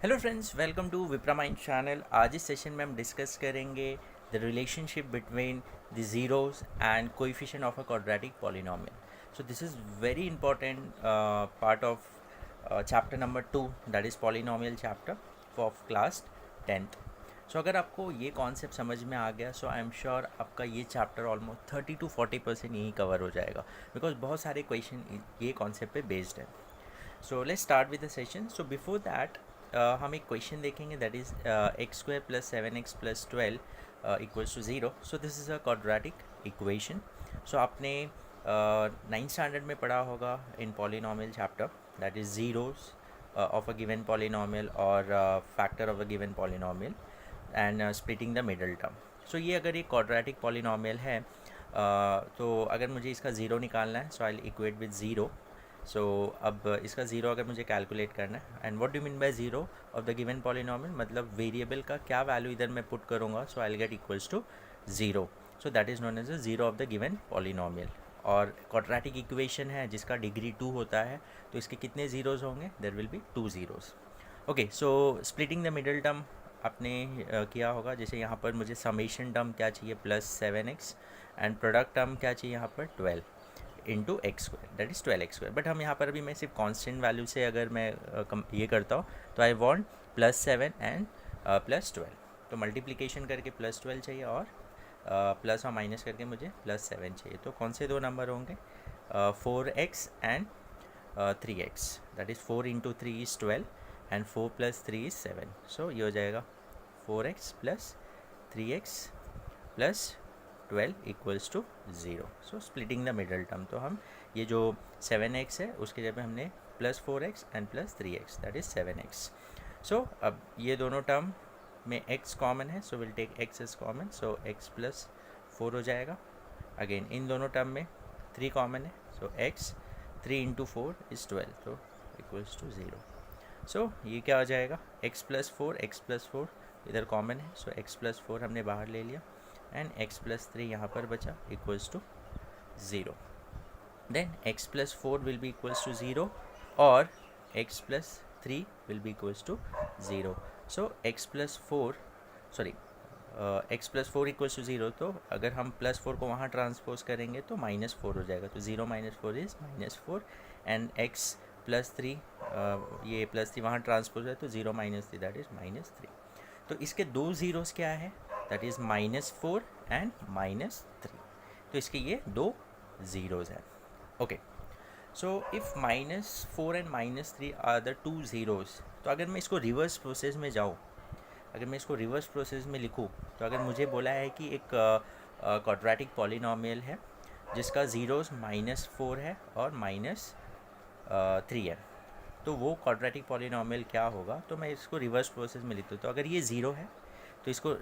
Hello friends, welcome to Vipra mind channel. आज इस session में हम डिस्कस करेंगे the relationship between the zeros and coefficient of a quadratic polynomial. So this is very important part of chapter number 2, that is polynomial chapter of class 10th। So अगर आपको ये concept समझ में आ गया, सो I am sure आपका ये chapter almost 30 to 40% यहीं cover हो जाएगा, बिकॉज बहुत सारे क्वेश्चन ये कॉन्सेप्ट पे बेस्ड है। So let's start with the session. So before that हम एक क्वेश्चन देखेंगे, that is x square plus 7x plus 12 equals to 0। So this is a quadratic equation. So आपने 9th स्टैंडर्ड में पढ़ा होगा in polynomial chapter, that is zeros of a given polynomial or factor of a given polynomial and splitting the middle term. So ये अगर एक quadratic polynomial है तो अगर मुझे इसका ज़ीरो निकालना है, so I'll equate with zero. So अब इसका ज़ीरो अगर मुझे कैलकुलेट करना है, and what do mean by zero of the given polynomial, मतलब वेरिएबल का क्या वैल्यू इधर मैं पुट करूँगा, so I will get equals to zero. So that is known as the zero of the given polynomial. और quadratic equation है जिसका degree 2 होता है, तो इसके कितने ज़ीरोज़ होंगे, there will be 2 zeros. Okay, so splitting the middle term आपने किया होगा। जैसे यहाँ पर मुझे समेशन टर्म क्या चाहिए, +7x, एंड प्रोडक्ट टर्म क्या चाहिए यहाँ पर 12 into x square, that is 12x²। But हम यहाँ पर अभी मैं सिर्फ कांस्टेंट वैल्यू से अगर मैं ये करता हूँ, तो आई वांट +7 एंड +12। तो मल्टीप्लिकेशन करके +12 चाहिए, और प्लस और माइनस करके मुझे +7 चाहिए। तो कौन से दो नंबर होंगे, 4x and 3x, that is 4 into 3 is 12 and 4 + 3 is 7। So ये हो जाएगा 4x + 3x + 12 equals to 0। So splitting the middle term, तो हम ये जो 7x है उसके जगह हमने +4x and +3x, that is 7x। सो अब ये दोनों टर्म में x कॉमन है, so will take x is common, so x + 4 हो जाएगा। अगेन इन दोनों टर्म में 3 कॉमन है, सो x 3 इंटू 4 इज़ 12, तो इक्वल्स टू 0। सो ये क्या हो जाएगा, x + 4 इधर कॉमन है, सो x + 4 हमने बाहर ले लिया, एंड x + 3 यहाँ पर बचा, equals to 0। Then x + 4 will be equals to 0, और x + 3 will be equals to 0। So x + 4 sorry x + 4 equals to 0, तो अगर हम +4 को वहाँ ट्रांसपोज करेंगे तो -4 हो जाएगा, तो 0 - 4 इज़ -4, एंड x + 3 ये +3 वहाँ ट्रांसपोज है, तो 0 - 3 दैट इज़ -3। तो इसके दो ज़ीरोज़ क्या है, दैट इज़ -4 एंड -3। तो इसके ये दो ज़ीरोज़ हैं। Okay, so if -4 and -3 are the two zeros, तो अगर मैं इसको रिवर्स प्रोसेस में जाऊँ, अगर मैं इसको रिवर्स प्रोसेस में लिखूँ, तो अगर मुझे बोला है कि एक क्वाड्रेटिक पॉलिनोमियल है जिसका ज़ीरोज़ -4 है और -3 है, तो वो क्वाड्रेटिक पॉलिनोमियल क्या होगा, तो मैं इसको रिवर्स प्रोसेस में लिखता हूँ। तो अगर ये ज़ीरो है, तो इसको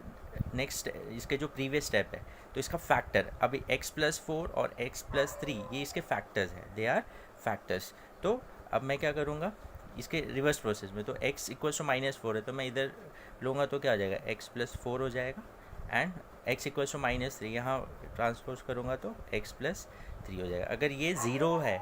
नेक्स्ट इसके जो प्रीवियस स्टेप है, तो इसका फैक्टर, अभी x + 4 और x + 3 ये इसके फैक्टर्स हैं, दे आर फैक्टर्स। तो अब मैं क्या करूँगा इसके रिवर्स प्रोसेस में, तो x = -4 है, तो मैं इधर लूँगा तो क्या हो जाएगा, x + 4 हो जाएगा, एंड x = -3 यहाँ ट्रांसपोज करूँगा तो x + 3 हो जाएगा। अगर ये ज़ीरो है,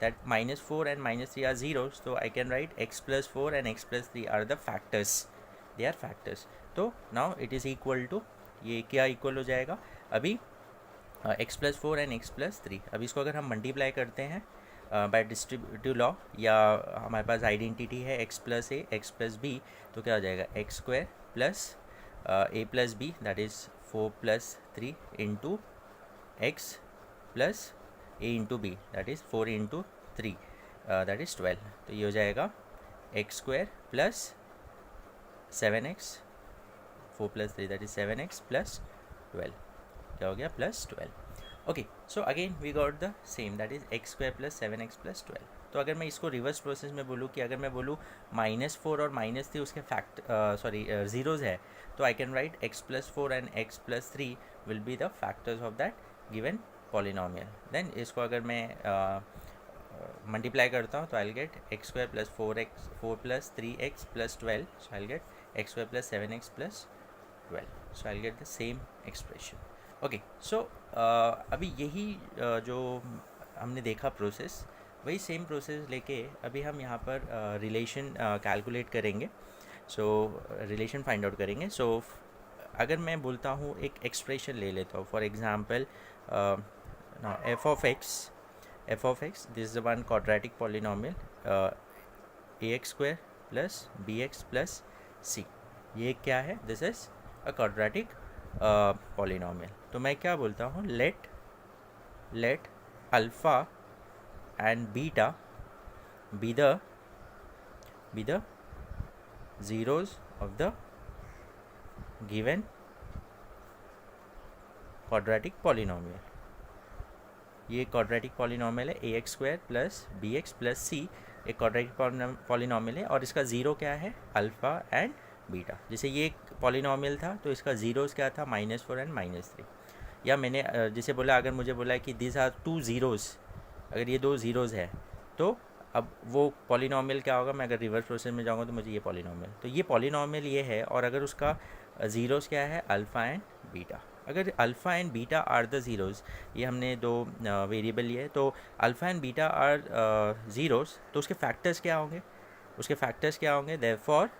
दैट -4 एंड -3 आर ज़ीरोज़, तो I can write x + 4 and x + 3 are the factors, they are factors. तो now it is equal to, ये क्या इक्वल हो जाएगा, अभी x + 4 एंड x + 3, अभी इसको अगर हम मल्टीप्लाई करते हैं बाय डिस्ट्रीब्यूटिव लॉ, या हमारे पास आइडेंटिटी है x + a x + b, तो क्या हो जाएगा, x² + a + b, that is 4 + 3 into x + a into b, that is 4 into 3, that is 12। तो ये हो जाएगा x² + 7x, 4 + 3 that is 7x + 12, क्या हो गया, +12। Okay, so again we got the same, that is x² + 7x + 12। तो अगर मैं इसको रिवर्स प्रोसेस में बोलूँ, कि अगर मैं बोलूँ -4 और -3 उसके ज़ीरोज़ है, तो I can write x + 4 and x + 3 will be the factors of that given polynomial. Then इसको अगर मैं मल्टीप्लाई करता हूँ, तो I get x² + 4x 4 + 3x + 12, so I get x² + 7x + 12, so I'll get the same expression. Okay, so अभी यही जो हमने देखा प्रोसेस, वही सेम प्रोसेस लेके अभी हम यहाँ पर रिलेशन कैलकुलेट करेंगे। सो रिलेशन फाइंड आउट करेंगे. सो अगर मैं बोलता हूँ एक एक्सप्रेशन ले लेता हूँ, for example f of x this is one quadratic polynomial a x square plus b x plus c. ये क्या है? This is a quadratic polynomial. तो मैं क्या बोलता हूँ, let alpha and beta be the zeros of the given quadratic polynomial. ये quadratic polynomial है a x square plus b x plus c. एक क्वाड्रेटिक पॉलिनोमियल है और इसका ज़ीरो क्या है? Alpha and beta. जैसे ये एक पॉलिनोमियल था तो इसका ज़ीरोज़ क्या था? -4 एंड -3. या मैंने जैसे बोला, अगर मुझे बोला है कि दिस आर 2 ज़ीरोज़, अगर ये 2 ज़ीरोज़ है तो अब वो पॉलिनोमियल क्या होगा? मैं अगर रिवर्स प्रोसेस में जाऊँगा तो मुझे ये पॉलिनोमियल, तो ये पॉलिनोमियल ये है. और अगर उसका ज़ीरोज़ क्या है? Alpha and beta. अगर alpha and beta are the zeros, ये हमने दो वेरिएबल लिए, तो alpha and beta are zeros, तो उसके फैक्टर्स क्या होंगे? उसके फैक्टर्स क्या होंगे? Therefore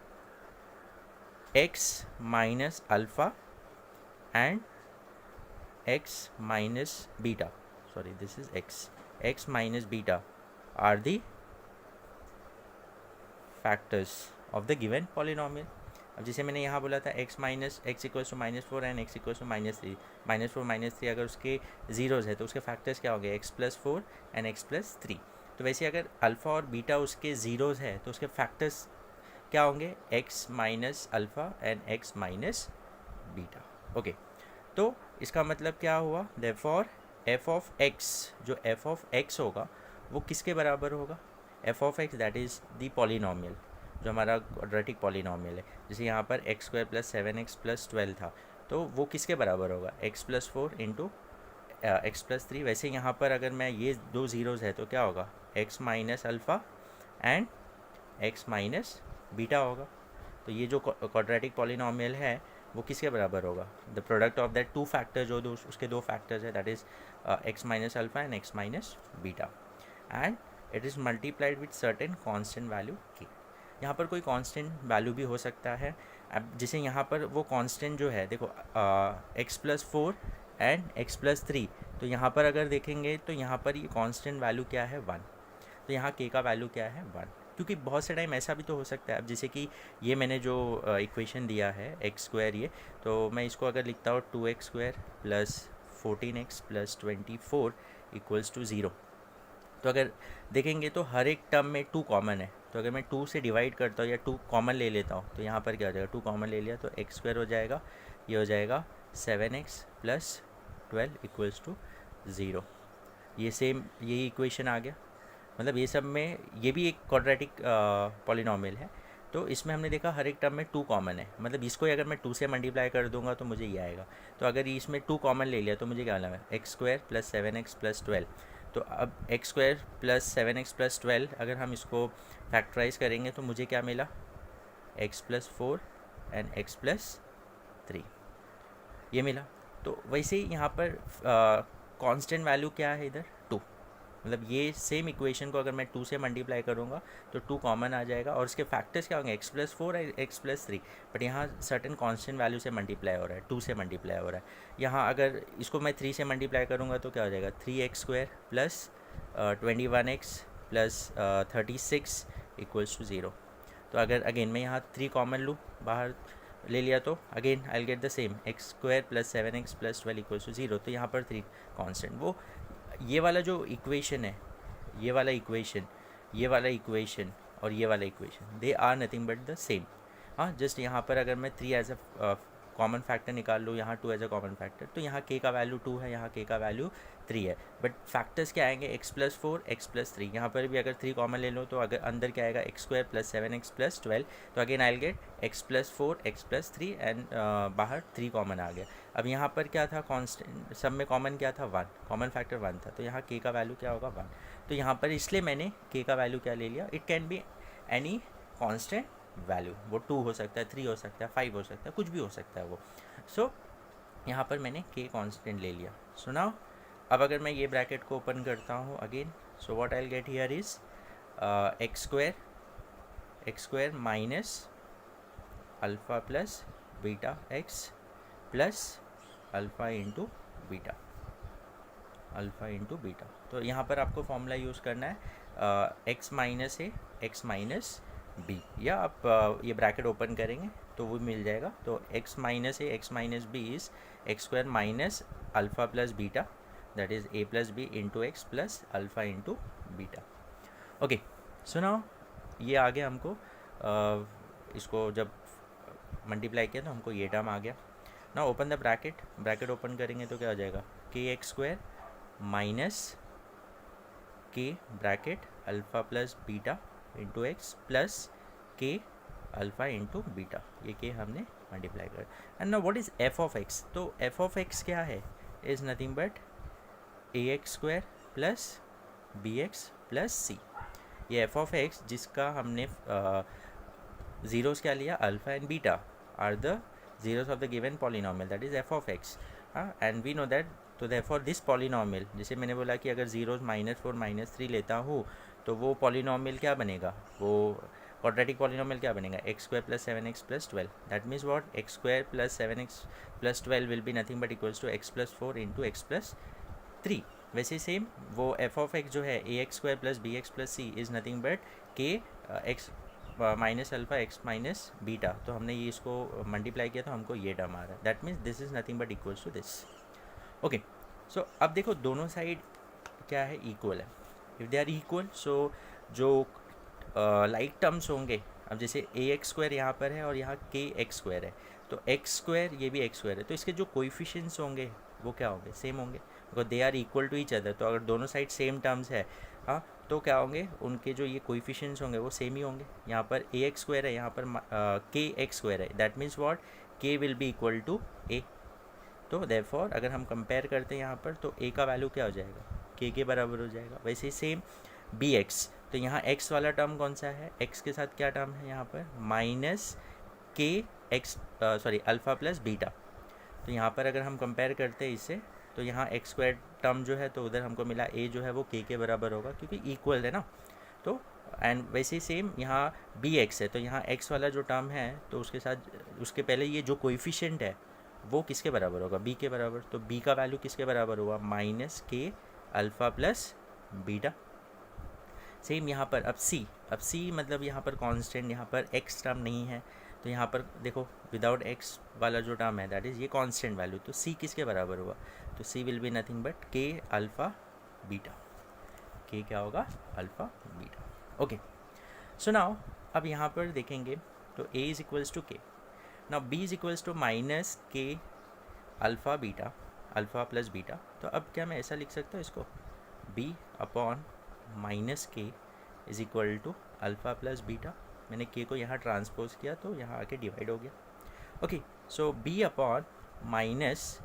x minus alpha and x minus beta, sorry this is x minus beta are the factors of the given polynomial. अब जैसे मैंने यहाँ बोला था x equals to -4 and x equals to -3. -4 -3 अगर उसके ज़ीरोज़ है तो उसके फैक्टर्स क्या हो गए? x+4 and x+3. तो वैसे अगर अल्फ़ा और बीटा उसके ज़ीरोज़ है तो उसके फैक्टर्स क्या होंगे? x minus alpha and x minus beta. Okay, तो इसका मतलब क्या हुआ? देयरफॉर f ऑफ x, जो f ऑफ x होगा वो किसके बराबर होगा? f of x that is the polynomial, जो हमारा क्वाड्रेटिक पॉलिनोमियल है. जैसे यहाँ पर x square plus 7x plus 12 था, तो वो किसके बराबर होगा? x+4 into x+3. वैसे यहाँ पर अगर मैं ये दो ज़ीरोज़ है तो क्या होगा? x minus alpha and x minus beta होगा. तो ये जो क्वाड्रेटिक पॉलिनोमियल है वो किसके बराबर होगा? The product of that two factor, जो दो उसके दो फैक्टर्स है, that is x minus alpha and x minus beta, and it is multiplied with certain constant value k. यहाँ पर कोई कांस्टेंट वैल्यू भी हो सकता है. अब जैसे यहाँ पर वो कांस्टेंट जो है, देखो x+4 एंड x+3, तो यहाँ पर अगर देखेंगे तो यहाँ पर ये कांस्टेंट वैल्यू क्या है? 1. तो यहाँ k का वैल्यू क्या है? 1. क्योंकि बहुत से टाइम ऐसा भी तो हो सकता है. अब जैसे कि ये मैंने जो इक्वेशन दिया है एक्स स्क्वायर, ये तो मैं इसको अगर लिखता हूँ 2x square plus 14x plus 24 equals to 0. तो अगर देखेंगे तो हर एक टर्म में 2 कॉमन है. तो अगर मैं 2 से डिवाइड करता हूँ या 2 कॉमन ले लेता हूँ तो यहाँ पर क्या हो जाएगा? 2 कॉमन ले लिया तो एक्स स्क्वायर हो जाएगा, ये हो जाएगा 7x प्लस 12 इक्वल्स टू 0. ये सेम यही इक्वेशन आ गया. मतलब ये सब में ये भी एक क्वाड्रेटिक पॉलिनोमियल है. तो इसमें हमने देखा हर एक टर्म में 2 कॉमन है. मतलब इसको अगर मैं 2 से मल्टीप्लाई कर दूंगा तो मुझे ये आएगा. तो अगर इसमें 2 कॉमन ले लिया तो मुझे क्या लगा? X square plus 7x plus 12. तो अब x square plus 7x plus 12 अगर हम इसको फैक्टराइज करेंगे तो मुझे क्या मिला? x+4 एंड x+3 ये मिला. तो वैसे ही यहाँ पर कांस्टेंट वैल्यू क्या है? इधर 2. मतलब ये सेम इक्वेशन को अगर मैं 2 से मल्टीप्लाई करूँगा तो 2 कॉमन आ जाएगा और इसके फैक्टर्स क्या होंगे? x+4 और x+3. बट यहाँ सर्टेन कांस्टेंट वैल्यू से मल्टीप्लाई हो रहा है, 2 से मल्टीप्लाई हो रहा है. यहाँ अगर इसको मैं 3 से मल्टीप्लाई करूँगा तो क्या हो जाएगा? 3x square plus 21x plus 36 equals to 0. तो अगर अगेन मैं यहाँ 3 कॉमन लूँ, बाहर ले लिया तो again I will get the same, x square plus 7x plus 12 equals to 0. तो यहाँ पर 3 कांस्टेंट. वो ये वाला जो इक्वेशन है, ये वाला इक्वेशन और ये वाला equation, they are nothing but the same. हाँ, जस्ट यहाँ पर अगर मैं 3 एज अ कॉमन फैक्टर निकाल लूँ, यहाँ 2 एज अ कॉमन फैक्टर, तो यहाँ k का वैल्यू 2 है, यहाँ k का वैल्यू 3 है. बट फैक्टर्स क्या आएंगे? x+4 x+3. यहाँ पर भी अगर 3 कॉमन ले लो तो अगर अंदर क्या आएगा? X square plus 7x plus 12. तो again I will gate x+4 x+3 and बाहर 3 कॉमन आ गया. अब यहाँ पर क्या था? कांस्टेंट सब में कॉमन क्या था? 1. कॉमन फैक्टर 1 था. तो यहाँ k का वैल्यू क्या होगा? 1. तो यहाँ पर इसलिए मैंने k का वैल्यू क्या ले लिया? It can be any constant value. वो 2 हो सकता है, 3 हो सकता है, 5 हो सकता है, कुछ भी हो सकता है वो. सो यहाँ पर मैंने k कांस्टेंट ले लिया. सो नाउ अब अगर मैं ये ब्रैकेट को ओपन करता हूँ again, so what I will get here is x square minus alpha plus beta x plus alpha into beta, alpha into beta. तो यहाँ पर आपको फॉर्मूला यूज़ करना है x minus a x minus B, या आप ये ब्रैकेट ओपन करेंगे तो वो मिल जाएगा। तो x minus a x minus b is x square minus alpha plus beta, that is a plus b into x plus alpha into beta. Okay, so now ये आ गया हमको, इसको जब मल्टीप्लाई किया तो हमको ये टर्म आ गया। ना open the bracket, bracket open करेंगे तो क्या हो जाएगा, k x square minus k bracket alpha plus beta into x plus k alpha into beta, ये के हमने मल्टीप्लाई कर। And now what is f of x? तो एफ ऑफ एक्स क्या है, is nothing but a x square plus b x plus c. ये f of x जिसका हमने zeros क्या लिया, alpha and beta are the zeros of the given polynomial, that is f of x, and we know that, तो therefore this polynomial, जैसे मैंने बोला कि अगर जीरोज़ -4 -3 लेता हूँ तो वो polynomial क्या बनेगा, वो quadratic polynomial क्या बनेगा, x square plus 7x plus 12, that means what, x square plus 7x plus 12 will be nothing but equals to x plus 4 into x plus 3। वैसे सेम वो f of x जो है a x square plus b x plus c is nothing but k x minus alpha x minus beta. तो हमने ये इसको multiply किया तो हमको ये टर्म आ रहा है, that means this is nothing but equals to this. Okay, so अब देखो दोनों साइड क्या है, इक्वल है। If they are equal, so जो लाइक टर्म्स होंगे, अब जैसे ए एक्स स्क्वायर यहाँ पर है और यहाँ के एक्स स्क्वायर है, तो एक्स स्क्वायर ये भी एक्स स्क्वायर है, तो इसके जो कोएफिशिएंट्स होंगे वो क्या होंगे, सेम होंगे, because they are equal to each other. तो अगर दोनों साइड सेम टर्म्स है, हाँ, तो क्या होंगे, उनके जो ये कोएफिशिएंट्स होंगे वो सेम ही होंगे। यहाँ पर ए एक्स स्क्वायर है, यहाँ पर के एक्स स्क्वायर है, दैट मीन्स व्हाट, के विल बी इक्वल टू ए। तो देयरफॉर अगर हम कंपेयर करते हैं यहाँ पर, तो ए का वैल्यू क्या हो जाएगा, के बराबर हो जाएगा। वैसे ही सेम बी एक्स, तो यहाँ एक्स वाला टर्म कौन सा है, एक्स के साथ क्या टर्म है यहाँ पर, माइनस के x sorry alpha plus beta. तो यहाँ पर अगर हम कंपेयर करते हैं इससे, तो यहाँ एक्स स्क्वायर टर्म जो है तो उधर हमको मिला ए जो है वो के बराबर होगा क्योंकि इक्वल है ना। तो एंड वैसे ही सेम यहाँ बी एक्स है, तो यहाँ एक्स वाला जो टर्म है तो उसके साथ उसके पहले ये जो कोएफिशिएंट है वो किसके बराबर होगा, बी के बराबर। तो बी का वैल्यू किसके बराबर हुआ, minus k alpha plus beta. Same यहाँ पर अब सी मतलब यहाँ पर कांस्टेंट, यहाँ पर एक्स टर्म नहीं है, तो यहाँ पर देखो विदाउट एक्स वाला जो टर्म है दैट इज़ ये कांस्टेंट वैल्यू, तो सी किसके बराबर हुआ, तो c will be nothing but k alpha beta, k क्या होगा, alpha beta. Okay, so now अब यहाँ पर देखेंगे तो a is equals to k, now b is equals to minus k alpha beta, alpha plus beta. तो अब क्या मैं ऐसा लिख सकता हूँ इसको, b upon minus k is equal to alpha plus beta. मैंने के को यहाँ ट्रांसपोज किया तो यहाँ आके डिवाइड हो गया। ओके, सो b अपॉन माइनस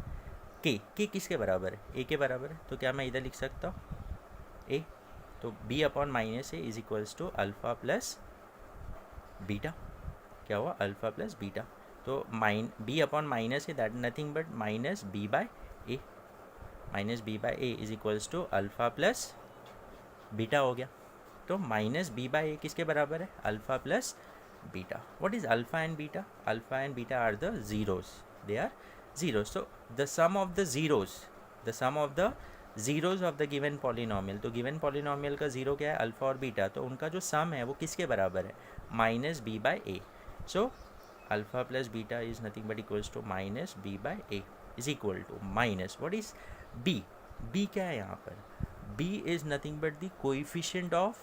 के किसके बराबर है, a के बराबर है, तो क्या मैं इधर लिख सकता हूँ a, तो b upon minus a is equals to alpha plus beta, क्या हुआ, अल्फ़ा प्लस बीटा। तो b upon minus a that nothing but minus b by a, minus b by a is equals to alpha plus beta हो गया। तो minus b by ए किसके बराबर है, alpha plus beta. What is alpha and beta, alpha and beta are the zeros, they are zeros. So the sum of the zeros, the sum of the zeros of the given polynomial, तो given polynomial का zero क्या है, alpha और beta, तो उनका जो सम है वो किसके बराबर है, minus b by a. So alpha plus beta is nothing but equals to minus b by a is equal to minus what is b क्या है यहाँ पर, b is nothing but the coefficient of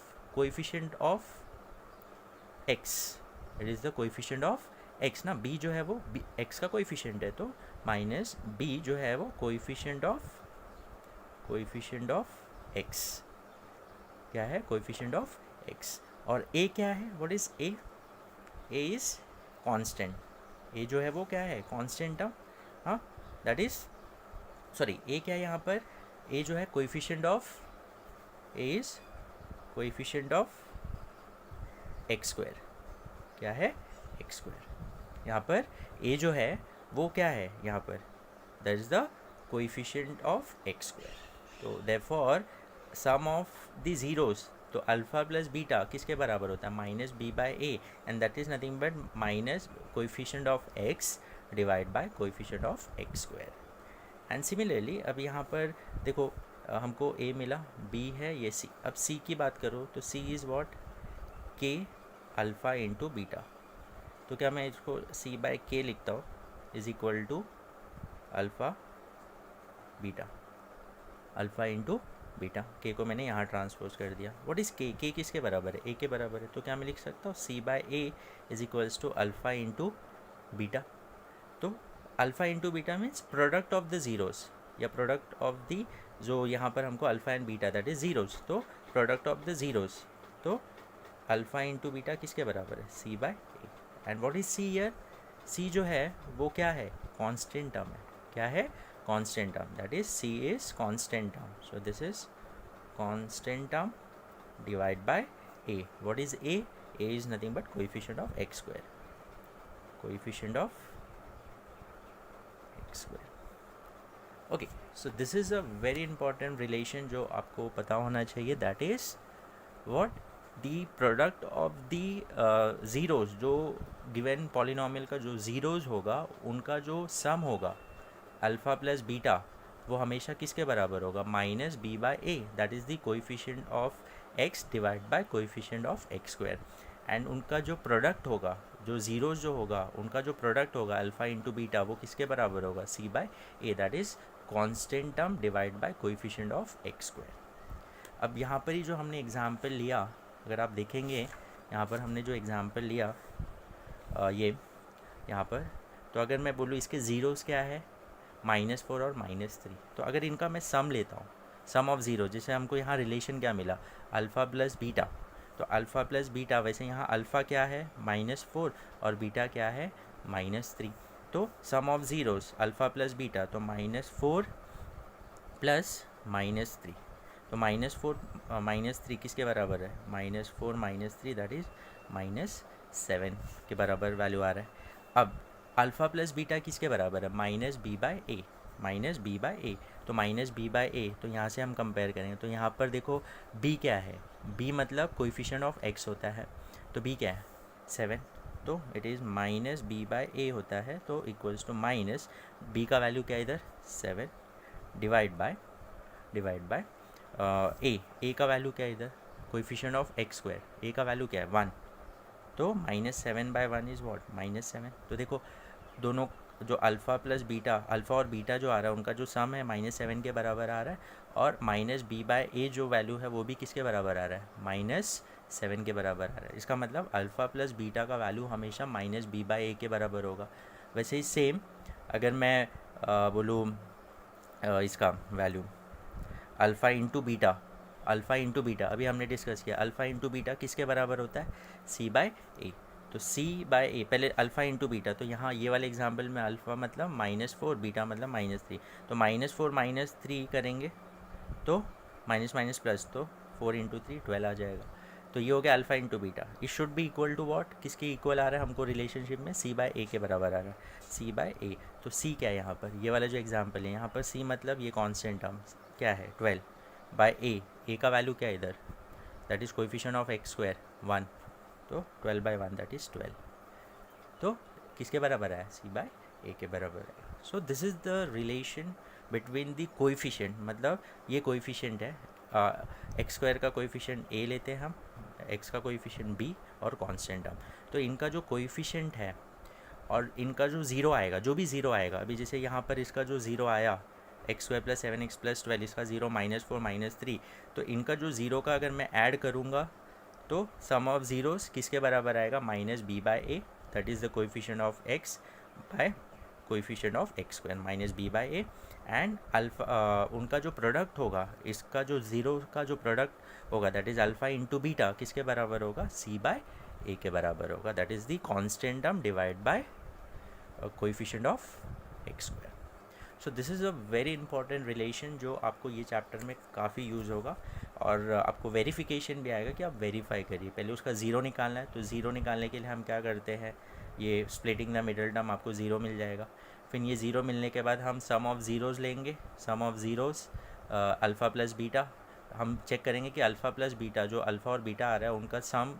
x, it is the coefficient of x ना, b जो है वो x का coefficient है, तो माइनस b जो है वो कोएफिशिएंट ऑफ x, क्या है, कोएफिशिएंट ऑफ x। और a क्या है, what is a is constant, a जो है वो क्या है, कांस्टेंट टर्म, हाँ, दैट इज़ सॉरी a क्या है यहाँ पर, a जो है coefficient of, a is coefficient of x square, क्या है, एक्स स्क्वायर। यहाँ पर a जो है वो क्या है, यहाँ पर that is the coefficient of x square. तो therefore sum of the zeros तो अल्फ़ा प्लस बीटा किसके बराबर होता है, minus b by a, and that is nothing but minus coefficient of x divide by coefficient of x square. And similarly अब यहाँ पर देखो हमको ए मिला, बी है, ये सी। अब सी की बात करो तो c is what, k alpha into beta. तो क्या मैं इसको सी बाय के लिखता हूँ is equal to alpha beta, alpha into beta. K को मैंने यहाँ ट्रांसपोज कर दिया। व्हाट इज़ के, के किसके बराबर है, ए के बराबर है। तो क्या मैं लिख सकता हूँ c by a is equals to alpha into beta. तो alpha into beta means product of the zeros, या प्रोडक्ट ऑफ द, जो यहाँ पर हमको alpha and beta that is zeros, तो प्रोडक्ट ऑफ द ज़ीरोज़। तो अल्फ़ा इंटू बीटा किसके बराबर है, c by a. And what is c here, c जो है वो क्या है, कांस्टेंट टर्म है। क्या है, constant term, that is c is constant term. So this is constant term divide by a. What is a, a is nothing but coefficient of x square, coefficient of x square. Okay, so this is a very important relation जो आपको पता होना चाहिए, that is what, the product of the zeros, जो given polynomial का जो zeros होगा उनका जो सम होगा अल्फ़ा प्लस बीटा, वो हमेशा किसके बराबर होगा, minus b by a, that is the coefficient of x divide by coefficient of x square. And उनका जो प्रोडक्ट होगा, जो ज़ीरोज़ जो होगा उनका जो प्रोडक्ट होगा अल्फ़ा इंटू बीटा, वो किसके बराबर होगा, c by a, that is constant term divide by coefficient of x square. अब यहाँ पर ही जो हमने एग्जाम्पल लिया, अगर आप देखेंगे यहाँ पर हमने जो एग्ज़ाम्पल लिया ये यहाँ पर, तो अगर मैं बोलूँ इसके ज़ीरोज़ क्या है, -4 और -3, तो अगर इनका मैं सम लेता हूँ, सम ऑफ ज़ीरो, जैसे हमको यहाँ रिलेशन क्या मिला, अल्फ़ा प्लस बीटा, तो अल्फ़ा प्लस बीटा, वैसे यहाँ अल्फ़ा क्या है, -4 और बीटा क्या है, -3। तो sum of zeros alpha plus beta, तो -4 प्लस -3, तो -4 -3 किसके बराबर है, -4 -3 दैट इज़ -7 के बराबर वैल्यू आ रहा है। अब अल्फ़ा प्लस बीटा किसके बराबर है, minus b by a, minus b by ए, तो माइनस बी बाय ए, तो यहाँ से हम कंपेयर करेंगे तो यहाँ पर देखो बी क्या है, बी मतलब कोएफिशिएंट ऑफ एक्स होता है, तो बी क्या है 7, तो it is minus b by a होता है, तो इक्वल्स टू माइनस बी का वैल्यू क्या है इधर 7 डिवाइड बाय ए का वैल्यू क्या है इधर, कोएफिशिएंट ऑफ एक्स स्क्वायर, ए का वैल्यू क्या है 1, तो -7 बाय 1 इज़ व्हाट, -7। तो देखो दोनों जो अल्फ़ा प्लस बीटा, अल्फ़ा और बीटा जो आ रहा है उनका जो सम है -7 के बराबर आ रहा है, और माइनस बी बाय ए जो वैल्यू है वो भी किसके बराबर आ रहा है, -7 के बराबर आ रहा है। इसका मतलब अल्फ़ा प्लस बीटा का वैल्यू हमेशा माइनस बी बाय ए के बराबर होगा। वैसे ही सेम अगर मैं बोलूँ इसका value alpha into beta, alpha into beta अभी हमने डिस्कस किया, अल्फ़ा इंटू बीटा किसके बराबर होता है, सी बाय ए, तो सी बाय ए, पहले अल्फ़ा इंटू बीटा, तो यहाँ ये वाले एग्जांपल में अल्फ़ा मतलब -4, बीटा मतलब -3, तो -4 -3 करेंगे तो माइनस माइनस प्लस, तो 4 इंटू 3 12 आ जाएगा। तो ये हो गया alpha into beta. It should be equal to what, किसके इक्वल आ रहा है हमको रिलेशनशिप में, सी बाय ए के बराबर आ रहा है, सी बाय ए। तो सी क्या है यहाँ पर, ये वाला जो एग्जाम्पल है यहाँ पर सी मतलब ये कॉन्स्टेंट टर्म क्या है 12 बाय ए का वैल्यू क्या है इधर, that is coefficient of x square 1, तो 12 बाय 1 दैट इज़ 12, तो किसके बराबर है, सी बाय ए के बराबर है। सो this is the relation between the coefficient, मतलब ये कोएफिशिएंट है एक्स स्क्वायर का कोएफिशिएंट ए लेते हैं हम, एक्स का कोएफिशिएंट बी और कांस्टेंट टर्म, तो इनका जो कोएफिशिएंट है और इनका जो ज़ीरो आएगा, जो भी ज़ीरो आएगा, अभी जैसे यहाँ पर इसका जो ज़ीरो आया x square plus 7x plus 12, इसका ज़ीरो -4 -3, तो इनका जो ज़ीरो का अगर मैं ऐड करूँगा तो सम ऑफ ज़ीरोज़ किसके बराबर आएगा, minus b by a, that is the coefficient of x by coefficient of x square minus b by a, and alpha उनका जो प्रोडक्ट होगा, इसका जो ज़ीरो का जो प्रोडक्ट होगा that is alpha into beta किसके बराबर होगा, सी बाय ए के बराबर होगा, that is the constant term divide by coefficient of x square. So this is a very important relation जो आपको ये चैप्टर में काफ़ी यूज़ होगा, और आपको वेरिफिकेशन भी आएगा कि आप वेरीफाई करिए। पहले उसका ज़ीरो निकालना है, तो ज़ीरो निकालने के लिए हम क्या करते हैं, ये स्प्लिटिंग द मिडल टर्म, आपको ज़ीरो मिल जाएगा। फिर ये ज़ीरो मिलने के बाद हम सम ऑफ ज़ीरोज़ लेंगे, sum of zeros alpha plus beta, हम चेक करेंगे कि अल्फ़ा प्लस बीटा, जो अल्फ़ा और बीटा आ रहा है उनका sum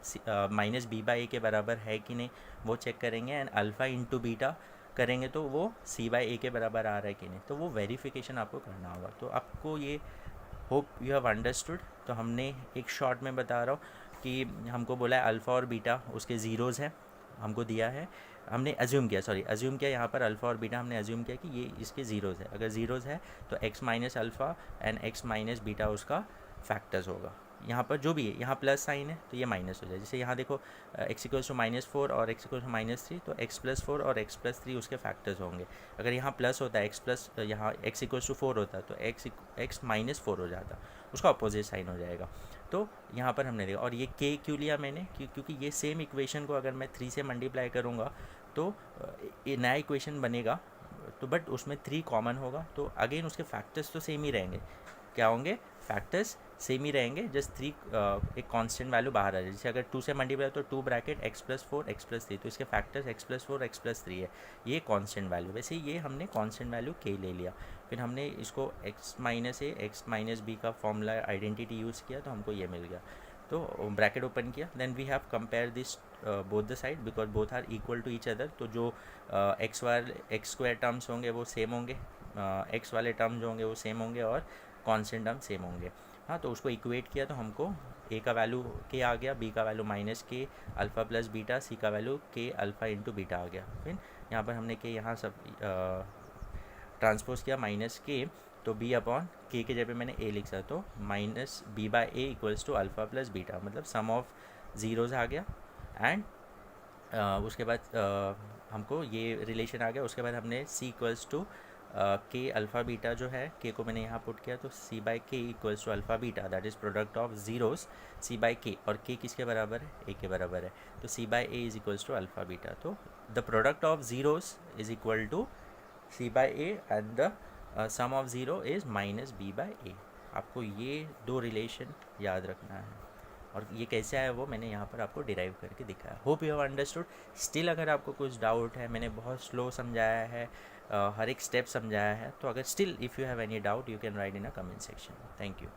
minus b by a के बराबर है कि नहीं, वो चेक करेंगे। एंड अल्फ़ा इंटू बीटा करेंगे तो वो सी बाई ए के बराबर आ रहा है कि नहीं, तो वो वेरिफिकेशन आपको करना होगा। तो आपको ये होप यू हैव अंडरस्टूड। तो हमने एक शॉर्ट में बता रहा हूँ कि हमको बोला है अल्फ़ा और बीटा उसके ज़ीरोज़ हैं, हमको दिया है, हमने अज्यूम किया यहाँ पर अल्फ़ा और बीटा हमने अज्यूम किया कि ये इसके ज़ीरोज़ है। अगर ज़ीरोज़ है तो x minus alpha and x minus beta उसका फैक्टर्स होगा। यहाँ पर जो भी है, यहाँ प्लस साइन है तो ये माइनस हो जाए। जैसे यहाँ देखो एक्स इक्वल्स टू -4 और एक्स इक्वल्स टू -3, तो एक्स प्लस 4 और एक्स प्लस 3 उसके फैक्टर्स होंगे। अगर यहाँ प्लस होता है एक्स प्लस, यहाँ एक्स इक्वल्स टू 4 होता है तो एक्स माइनस 4 हो जाता, उसका अपोजिट साइन हो जाएगा। तो यहाँ पर हमने देखा। और ये के क्यों लिया मैंने, क्योंकि ये सेम इक्वेशन को अगर मैं 3 से मल्टीप्लाई करूँगा तो ये नया इक्वेशन बनेगा, तो बट उसमें 3 कॉमन होगा, तो अगेन उसके फैक्टर्स तो सेम ही रहेंगे। क्या होंगे? फैक्टर्स सेम ही रहेंगे, जस्ट 3 एक कांस्टेंट वैल्यू बाहर आ जाए। जैसे अगर 2 से मल्टीप्लाई तो 2 bracket x plus 4 x plus 3, तो इसके factors x plus 4 x plus 3 है, ये कांस्टेंट वैल्यू। वैसे ये हमने कांस्टेंट वैल्यू के ले लिया, फिर हमने इसको x minus a x minus b का फॉर्मूला आइडेंटिटी यूज़ किया तो हमको ये मिल गया। तो ब्रैकेट ओपन किया, then we have compare this both the side because both are equal to each other. तो जो एक्स स्क्वायर टर्म्स होंगे वो सेम होंगे, एक्स वाले टर्म जो होंगे वो सेम होंगे और कांस्टेंट टर्म सेम होंगे। हाँ, तो उसको इक्वेट किया तो हमको ए का वैल्यू के आ गया, बी का value minus k alpha plus beta, सी का वैल्यू के अल्फ़ा इंटू बीटा आ गया। फिर यहाँ पर हमने के यहाँ सब ट्रांसपोज किया माइनस के, तो बी अपॉन के जगह मैंने ए लिखा, तो minus b by a equals to alpha plus beta, मतलब सम ऑफ ज़ीरोज़ आ गया। एंड उसके बाद हमको ये रिलेशन आ गया। उसके बाद हमने c equals to k alpha beta जो है, के को मैंने यहाँ पुट किया, तो c by k equals to alpha beta, that is product of zeros c by k, और के किसके बराबर है? ए के बराबर है, तो c by a is equals to alpha beta. तो the product of zeros is equal to c by a and the sum of zero is minus b by a. आपको ये दो रिलेशन याद रखना है, और ये कैसे आया वो मैंने यहाँ पर आपको डिराइव करके दिखाया। Hope you have understood. Still अगर आपको कुछ डाउट है, मैंने बहुत स्लो समझाया है, हर एक स्टेप समझाया है, तो अगर still if you have any doubt you can write in a comment section. Thank you.